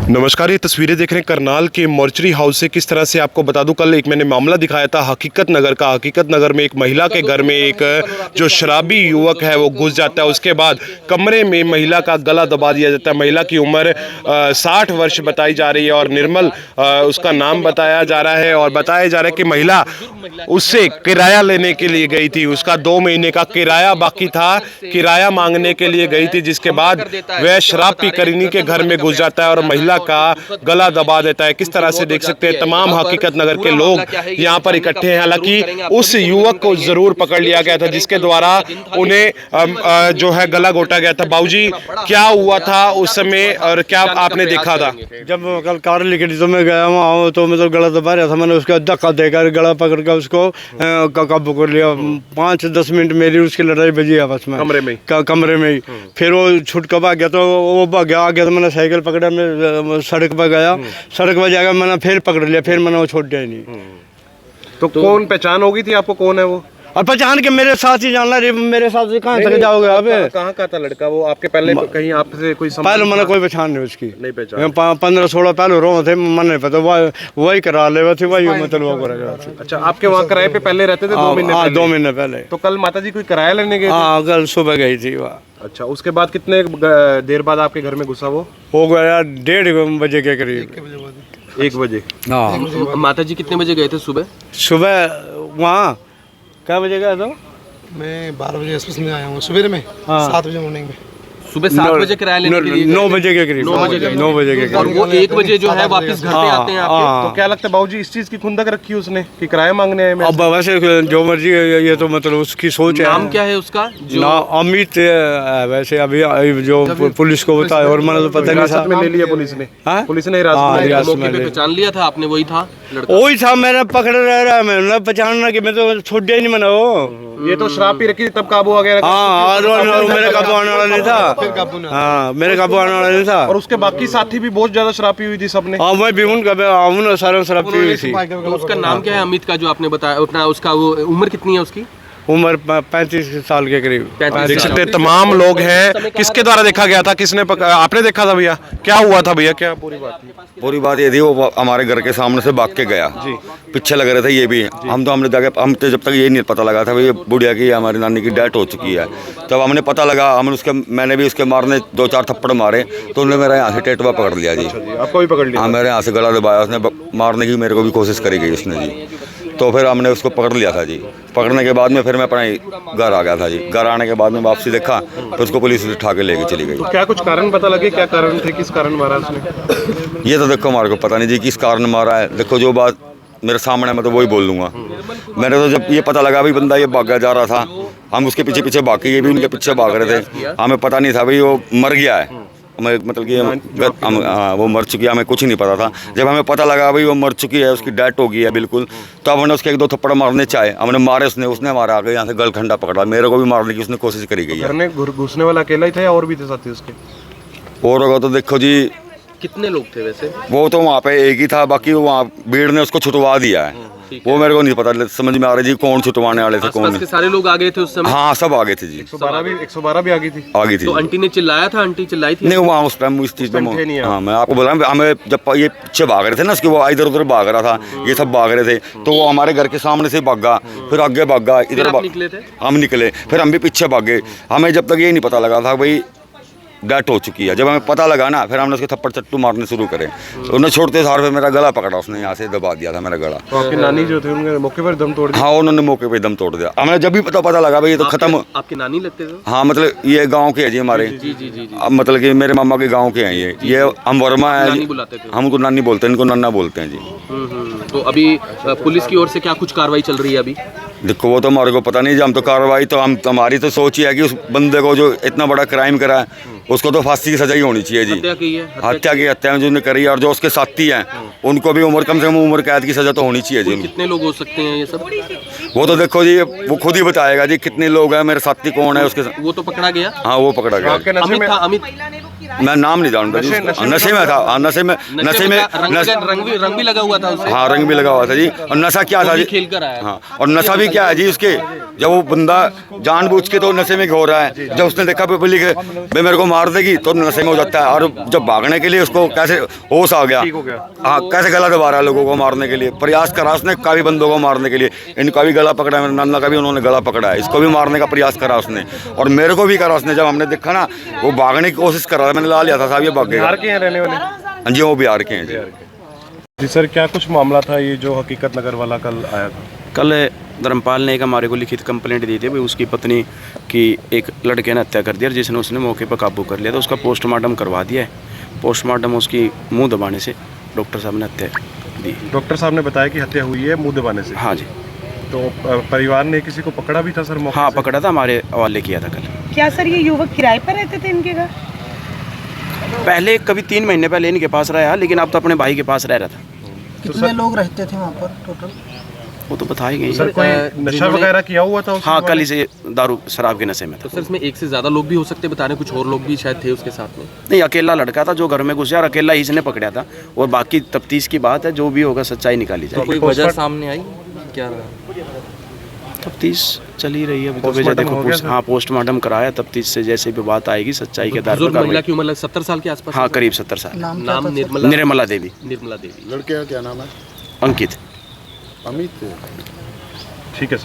नमस्कार, ये तस्वीरें देख रहे हैं करनाल के मॉर्चरी हाउस से। किस तरह से आपको बता दूं, कल एक मैंने मामला दिखाया था हकीकत नगर का। हकीकत नगर में एक महिला के घर में एक जो शराबी युवक है वो घुस जाता है। उसके बाद कमरे में महिला का गला दबा दिया जाता है। महिला की उम्र 60 वर्ष बताई जा रही है और निर्मल उसका नाम बताया जा रहा है। और बताया जा रहा है कि महिला उससे किराया लेने के लिए गई थी। उसका 2 महीने का किराया बाकी था, किराया मांगने के लिए गई थी, जिसके बाद वह शराब पीकर इन्हीं के घर में घुस जाता है और महिला का गला दबा देता है। किस तरह से देख सकते हैं तमाम हकीकत नगर के लोग यहाँ पर इकट्ठे हैं। हालांकि उस युवक को जरूर पकड़ लिया गया था जिसके द्वारा उन्हें जो है गला घोटा गया था। बाबूजी, क्या हुआ था उस समय और क्या आपने देखा था? जब कल कार लेकर तो मैं गया वहाँ तो मतलब गला दबा रहा था। मैंने उसका धक्का देकर गला पकड़ कर उसको काबू कर लिया। 5-10 मिनट मेरी उसकी लड़ाई बजी आपस में कमरे में ही। फिर वो छुट कर भाग गया तो वो भाग गया। आ गया तो मैंने साइकिल पकड़ा, मैं सड़क पर गया। सड़क पर जाकर मैंने फिर पकड़ लिया। फिर मैंने वो छोड़ दिया ही नहीं। तो कौन पहचान होगी थी आपको, कौन है वो? और पहचान के मेरे साथ ही जानना रे, मेरे साथ से कहाँ तक जाओगे आप? कहाँ का था लड़का वो? आपके पहले कहीं आपसे कोई पहले मैंने कोई पहचान नहीं उसकी, नहीं पहचान। 15-16 पहले रो थे, मन नहीं पता। वही करा ले थे, वही मतलब वो करा। अच्छा, आपके वहाँ किराए पे पहले रहते थे? 2 महीने? हाँ, 2 महीने पहले। तो कल माता जी कोई किराया लेने गए? हाँ, कल सुबह गई थी वहाँ। अच्छा, उसके बाद कितने देर बाद आपके घर में घुसा वो? हो गया 1:30 बजे के करीब। 1 बजे? हाँ। माता जी कितने बजे गए थे सुबह? सुबह वहाँ क्या बजे गया था? मैं 12 बजे आसपास में आया हूँ सुबह में। हाँ। 7 बजे मॉर्निंग में। सुबह 7 बजे किराया लेने के लिए? 9 बजे के करीब। 9 बजे के करीब। और वो 1 बजे जो है वापस घर पे आते हैं आपके? तो क्या लगता है बाबूजी, इस चीज की खुंदक रखी उसने कि किराया मांगने आए? अब वैसे जो मर्जी ये तो मतलब उसकी सोच है। नाम क्या है उसका? ना अमित है वैसे। अभी जो पुलिस को बताया और मैंने तो पता नहीं था। में ले लिया पुलिस ने? हाँ? पुलिस ने हिरासत में पहचान लिया था आपने? वही था लड़का? वही था, मैंने पकड़ रहा है। मैंने पहचानना कि मैं तो छोड़ दिया ही नहीं मैंने वो। ये तो शराब पी रखी तब काबू आ गया। हाँ, मेरे काबू आने वाला नहीं था। हाँ, मेरे काबू आने वाला नहीं था। और उसके बाकी साथी भी बहुत ज्यादा शराब पी हुई थी सबने? हाँ, मैं भी उनका सारा शराब पी हुई थी। तो उसका नाम क्या है अमित का जो आपने बताया? उतना उसका वो उम्र कितनी है उसकी? उम्र 35 साल के करीब। देख सकते हैं तमाम लोग हैं। किसके द्वारा देखा गया था? किसने आपने देखा था भैया? क्या हुआ था भैया? क्या पूरी बात थी? पूरी बात ये थी, वो हमारे घर के सामने से भाग के गया जी। पीछे लग रहे थे ये भी। हमने जाके हम तो जब तक ये नहीं पता लगा था भाई ये बुढ़िया की हमारी नानी की डेथ हो चुकी है। तब हमने पता लगा, मैंने भी उसके मारने 2-4 थप्पड़ मारे तो उन्होंने मेरा यहाँ से टेटवा पकड़ लिया जी। आपको भी पकड़ लिया? हाँ, मेरे यहाँ से गला दबाया उसने। मारने की मेरे को भी कोशिश करी गई उसने जी। तो फिर हमने उसको पकड़ लिया था जी। पकड़ने के बाद में फिर मैं अपने घर आ गया था जी। घर आने के बाद में वापसी देखा तो उसको पुलिस उठा के लेके चली गई। तो क्या कुछ कारण पता लगे? क्या कारण थे, किस कारण मारा उसने? ये तो देखो हमारे को पता नहीं जी किस कारण मारा है। देखो जो बात मेरे सामने मैं तो वही बोल दूंगा। मैंने तो जब ये पता लगा भाई बंदा ये भागा जा रहा था, हम उसके पीछे पीछे भाग के, ये भी उनके पीछे भाग रहे थे। हमें पता नहीं था भाई वो मर गया है। हमें मतलब कि वो मर चुकी है, हमें कुछ नहीं पता था। जब हमें पता लगा भाई वो मर चुकी है, उसकी डेथ हो गई है बिल्कुल, तो हमने उसके 1-2 थप्पड़ मारने चाहे। हमने मारे, उसने मारा, आगे यहाँ से गलखंडा पकड़ा। मेरे को भी मारने की उसने कोशिश करी गई है। घर में घुसने वाला अकेला ही था या और भी थे साथी उसके? और होगा तो देखो जी, कितने लोग थे वैसे? वो तो वहाँ पे एक ही था, बाकी वहाँ भीड़ ने उसको छुटवा दिया है। वो मेरे को नहीं पता समझ में आ रही जी कौन छुटवाने वाले थे कौन नहीं। सारे लोग आ गए थे उस समय? हाँ, सब आ गए थे जी। 112 भी आ गई थी? आ गई थी। तो आंटी ने चिल्लाया था? आंटी चिल्लाई थी? नहीं, वहाँ उस टाइम इस चीज़ में हाँ, मैं आपको बोल रहा हूँ, हमें जब ये पीछे भाग रहे थे ना उसके, वो इधर उधर भाग रहा था, ये सब भाग रहे थे, तो वो हमारे घर के सामने से भागा, फिर आगे भागा, इधर निकले थे? हम निकले, फिर हम भी पीछे भागे। हमें जब तक ये नहीं पता लगा था भाई डेथ हो चुकी है। जब हमें पता लगा ना, फिर हमने उसके थप्पड़ चट्टू मारने शुरू करे। उन्हें छोड़ते सार पे मेरा गला पकड़ा, उसने यहाँ से दबा दिया था मेरा गला। तो आपकी नानी जो थे उन्होंने मौके पर दम तोड़ दिया? हाँ, उन्होंने मौके पे दम तोड़ दिया। हमें जब भी पता लगा भाई ये तो खत्म। आपकी नानी लगते थे? हाँ, मतलब ये गाँव के है जी हमारे। जी। मतलब कि मेरे मामा के गाँव के हैं ये हम वर्मा है। हम उनको नानी बोलते हैं, इनको नन्ना बोलते हैं जी। तो अभी पुलिस की ओर से क्या कुछ कार्रवाई चल रही है अभी? देखो वो तो हमारे को पता नहीं जी। हम तो कार्रवाई तो हमारी तो सोच ही है कि उस बंदे को जो इतना बड़ा क्राइम करा है उसको तो फांसी की सजा ही होनी चाहिए जी। हत्या जो करी है, और जो उसके साथी हैं उनको भी कम से कम उम्र कैद की सजा तो होनी चाहिए जी। कितने लोग हो सकते हैं ये सब? वो तो देखो जी, वो खुद ही बताएगा जी कितने लोग हैं, मेरे साथी कौन है उसके। वो तो पकड़ा गया? हाँ, वो पकड़ा गया। अमित था? अमित मैं नाम नहीं जानता जी उसका। नशे में था। हाँ, नशे में रंग भी लगा हुआ था उसे। हाँ, रंग भी लगा हुआ था जी। और नशा क्या था जी? खेल कर आया। हाँ, और नशा भी क्या है जी उसके, जब वो बंदा जानबूझ के तो नशे में हो रहा है, जब उसने देखा पब्लिक भाई मेरे को मार देगी तो नशे में हो जाता है। और जब भागने के लिए उसको कैसे होश आ गया, हाँ, कैसे गला दबा रहा है लोगों को मारने के लिए, प्रयास करा उसने काफी बंदों को मारने के लिए। इनका भी गला पकड़ा है, नन्ना का भी उन्होंने गला पकड़ा है, इसको भी मारने का प्रयास करा उसने, और मेरे को भी करा उसने। जब हमने देखा ना वो भागने की कोशिश कर रहा था, मैंने ला लिया था साहब ये भाग गया। बिहार के हैं रहने वाले? हाँ जी, वो बिहार के हैं जी। जी सर, क्या कुछ मामला था ये जो हकीकत नगर वाला कल आया था? कल धर्मपाल ने एक हमारे को लिखित कंप्लेंट दी थी भाई उसकी पत्नी की एक लड़के ने हत्या कर दिया, जिसने उसने मौके पर काबू कर लिया था। उसका पोस्टमार्टम करवा दिया है। पोस्टमार्टम उसकी मुंह दबाने से डॉक्टर साहब ने हत्या दी। डॉक्टर साहब ने बताया कि हत्या हुई है मुंह दबाने से। हाँ जी। तो परिवार ने किसी को पकड़ा भी था सर मौके हाँ, से? पकड़ा था, हमारे हवाले किया था कल। क्या सर ये युवक किराए पर रहते थे इनके घर? पहले कभी 3 महीने पहले इनके पास रहा, लेकिन अब तो अपने भाई के पास रह रहा था। कितने लोग रहते थे वहाँ पर टोटल? वो तो बता ही गई। सर कोई नशा वगैरह किया हुआ था उसके हाँ, बाद? कल इसे दारू शराब के नशे में तो था। सर इसमें एक से ज्यादा लोग भी हो सकते बता रहे, कुछ और लोग भी शायद थे उसके साथ में। नहीं, अकेला लड़का था जो घर में घुसा और अकेला ही इसने पकड़ा था। और बाकी तफ्तीश की बात है, जो भी होगा सच्चाई निकाली जाएगी। कोई वजह सामने आई क्या? तफ्तीश चल ही रही है अभी तो। वजह पोस्टमार्टम देखो हो गया सर? हाँ, पोस्टमार्टम कराया, तफ्तीश से जैसे भी बात आएगी सच्चाई के आधार बुजुर्ग पर महिला कार्रवाई। की उम्र 70 साल के आसपास। हाँ, करीब 70 साल। नाम निर्मला निर्मला देवी। निर्मला देवी। लड़के का क्या नाम है? अंकित। अमित। ठीक है सर।